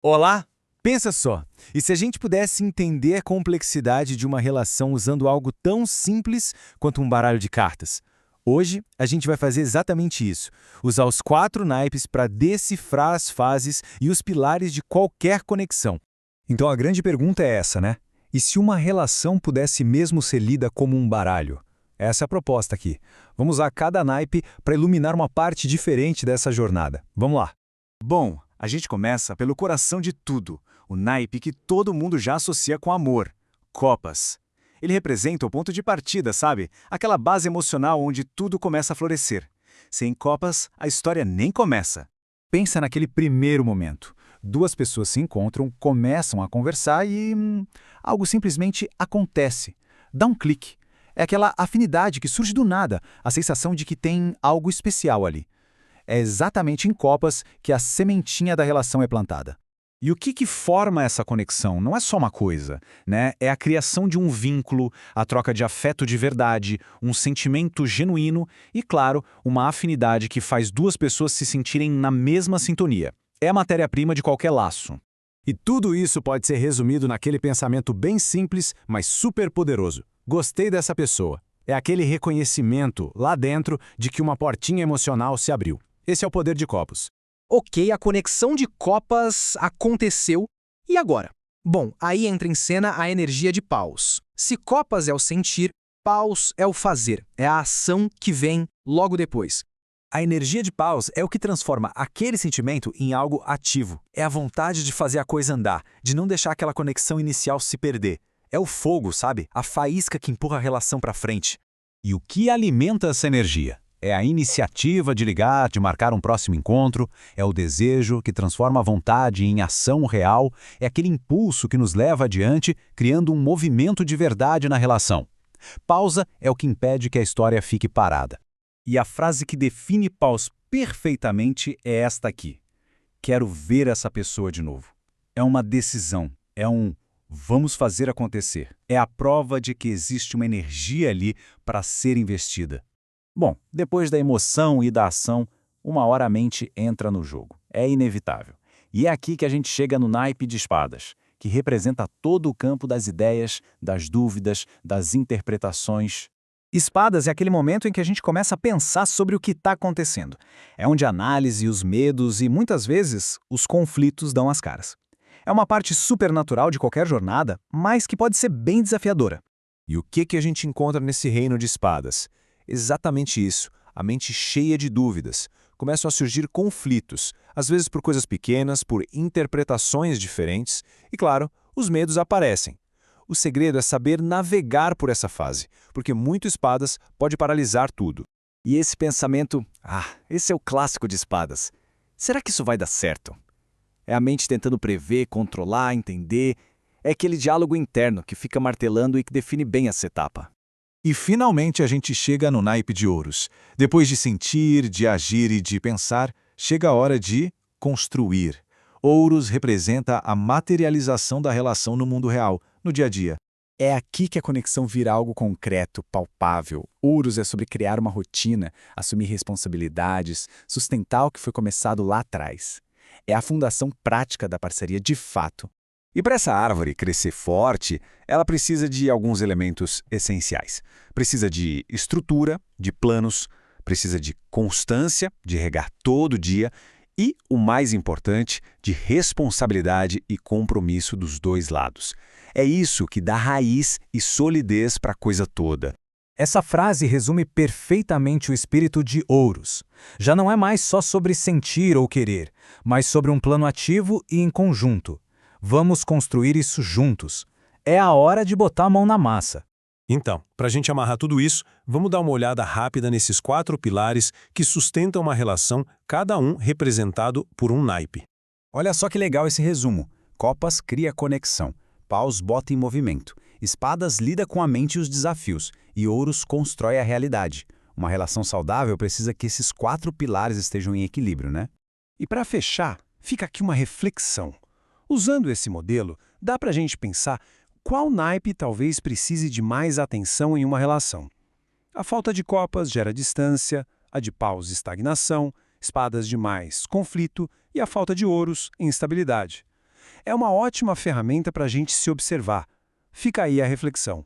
Olá! Pensa só, e se a gente pudesse entender a complexidade de uma relação usando algo tão simples quanto um baralho de cartas? Hoje, a gente vai fazer exatamente isso, usar os 4 naipes para decifrar as fases e os pilares de qualquer conexão. Então a grande pergunta é essa, né? E se uma relação pudesse mesmo ser lida como um baralho? Essa é a proposta aqui. Vamos usar cada naipe para iluminar uma parte diferente dessa jornada. Vamos lá. Bom, a gente começa pelo coração de tudo, o naipe que todo mundo já associa com amor, Copas. Ele representa o ponto de partida, sabe? Aquela base emocional onde tudo começa a florescer. Sem Copas, a história nem começa. Pensa naquele primeiro momento. Duas pessoas se encontram, começam a conversar e algo simplesmente acontece. Dá um clique. É aquela afinidade que surge do nada, a sensação de que tem algo especial ali. É exatamente em Copas que a sementinha da relação é plantada. E o que forma essa conexão? Não é só uma coisa, né? É a criação de um vínculo, a troca de afeto de verdade, um sentimento genuíno e, claro, uma afinidade que faz duas pessoas se sentirem na mesma sintonia. É a matéria-prima de qualquer laço. E tudo isso pode ser resumido naquele pensamento bem simples, mas super poderoso. Gostei dessa pessoa. É aquele reconhecimento lá dentro de que uma portinha emocional se abriu. Esse é o poder de Copas. Ok, a conexão de Copas aconteceu. E agora? Bom, aí entra em cena a energia de Paus. Se Copas é o sentir, Paus é o fazer. É a ação que vem logo depois. A energia de Paus é o que transforma aquele sentimento em algo ativo. É a vontade de fazer a coisa andar, de não deixar aquela conexão inicial se perder. É o fogo, sabe? A faísca que empurra a relação para frente. E o que alimenta essa energia? É a iniciativa de ligar, de marcar um próximo encontro, é o desejo que transforma a vontade em ação real, é aquele impulso que nos leva adiante, criando um movimento de verdade na relação. Pausa é o que impede que a história fique parada. E a frase que define Paus perfeitamente é esta aqui. Quero ver essa pessoa de novo. É uma decisão, é um vamos fazer acontecer. É a prova de que existe uma energia ali para ser investida. Bom, depois da emoção e da ação, uma hora a mente entra no jogo. É inevitável. E é aqui que a gente chega no naipe de espadas, que representa todo o campo das ideias, das dúvidas, das interpretações. Espadas é aquele momento em que a gente começa a pensar sobre o que está acontecendo. É onde a análise, os medos e, muitas vezes, os conflitos dão as caras. É uma parte supernatural de qualquer jornada, mas que pode ser bem desafiadora. E o que a gente encontra nesse reino de espadas? Exatamente isso, a mente cheia de dúvidas. Começam a surgir conflitos, às vezes por coisas pequenas, por interpretações diferentes, e claro, os medos aparecem. O segredo é saber navegar por essa fase, porque muito espadas pode paralisar tudo. E esse pensamento, esse é o clássico de espadas. Será que isso vai dar certo? É a mente tentando prever, controlar, entender. É aquele diálogo interno que fica martelando e que define bem essa etapa. E finalmente a gente chega no naipe de ouros. Depois de sentir, de agir e de pensar, chega a hora de construir. Ouros representa a materialização da relação no mundo real, no dia a dia. É aqui que a conexão vira algo concreto, palpável. Ouros é sobre criar uma rotina, assumir responsabilidades, sustentar o que foi começado lá atrás. É a fundação prática da parceria de fato. E para essa árvore crescer forte, ela precisa de alguns elementos essenciais. Precisa de estrutura, de planos, precisa de constância, de regar todo dia e, o mais importante, de responsabilidade e compromisso dos dois lados. É isso que dá raiz e solidez para a coisa toda. Essa frase resume perfeitamente o espírito de Ouros. Já não é mais só sobre sentir ou querer, mas sobre um plano ativo e em conjunto. Vamos construir isso juntos. É a hora de botar a mão na massa. Então, para a gente amarrar tudo isso, vamos dar uma olhada rápida nesses 4 pilares que sustentam uma relação, cada um representado por um naipe. Olha só que legal esse resumo. Copas cria conexão, Paus bota em movimento, Espadas lida com a mente e os desafios, e Ouros constrói a realidade. Uma relação saudável precisa que esses 4 pilares estejam em equilíbrio, né? E para fechar, fica aqui uma reflexão. Usando esse modelo, dá para a gente pensar qual naipe talvez precise de mais atenção em uma relação. A falta de Copas gera distância, a de Paus estagnação, Espadas demais conflito e a falta de Ouros instabilidade. é uma ótima ferramenta para a gente se observar. Fica aí a reflexão.